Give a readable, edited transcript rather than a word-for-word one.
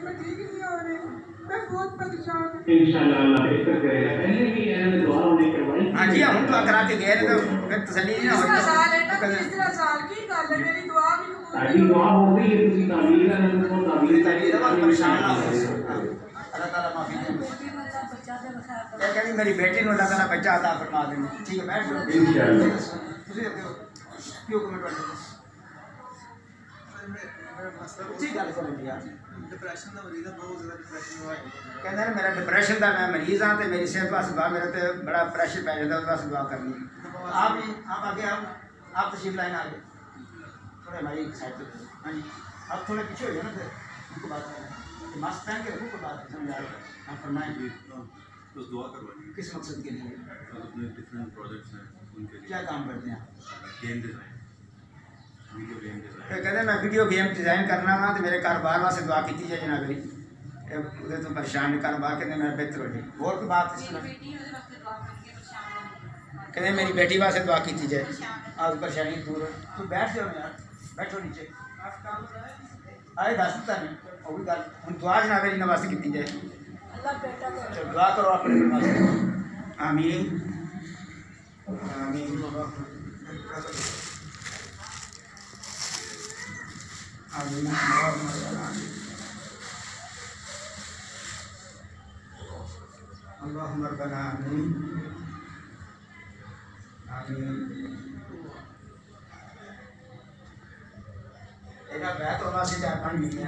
मैं ठीक नहीं हो रही, मैं बहुत परेशान हूं। इंशाल्लाह अल्लाह बेहतर करेगा। पहले भी इन्होंने दुआ नहीं करवाई। हां जी, हम तो करा के गए तो फिर तसल्ली नहीं तीसरा हो साल है ना, तीसरा साल की गल है, मेरी दुआ भी कबूल ताकि दुआ हो गई है, तुसी ताबीर है ना, तो ताबीर रवा परेशान ना हो। अल्लाह ताला माफी दे। क्या कहनी मेरी बेटी नु अल्लाह ताला बच्चा अता फरमा दे। ठीक है, बैठ जाओ इंशाल्लाह। तुसी क्यों कमेंट कर ठीक गल करो यार। डिप्रेशन का मरीज है, बहुत ज़्यादा डिप्रेशन हुआ है। कहते हैं मेरा डिप्रेशन का मैं मरीज हाँ, तो मेरी सेहत वास्ते दुआ, मेरा तो बड़ा प्रेशर पै जाता है, उस वास्ते दुआ करनी। आप आगे आओ, आप तशरीफ लाइन आगे थोड़े हमारी साइड पे। हाँ जी, आप थोड़े पीछे हो जाए ना, फिर उनको बात करें। मास्क पहन के रखो, कोई बात समझ आ रही है। आप फरमाएं बस दुआ करवाइए। किस मकसद के लिए? अपने डिफरेंट प्रोजेक्ट्स हैं उनके लिए। क्या काम करते हैं आप? Game design, video game design. कहते हैं मैं वीडियो गेम डिज़ाइन करना वा, तो मेरे कारोबार वास्ते दुआ की जाए जनाब मेरी। उधर तो परेशान है कारोबार, कहते मेरा बेहतर हो जाए। और कोई बात कहते मेरी बेटी वास्ते दुआ की जाए, आज परेशानी दूर हो। तो बैठ जाओ यार, बैठो नीचे। आए दस दिता नहीं वो भी गल हम दुआ जनाब मेरी वास्ते की जाए। चलो दुआ करो अपने वास्ते। आमीन आमीन आमीन। अल्लाहुम्मा रब्बना आमीन आमीन। एका बैत होना से 4-5 महीने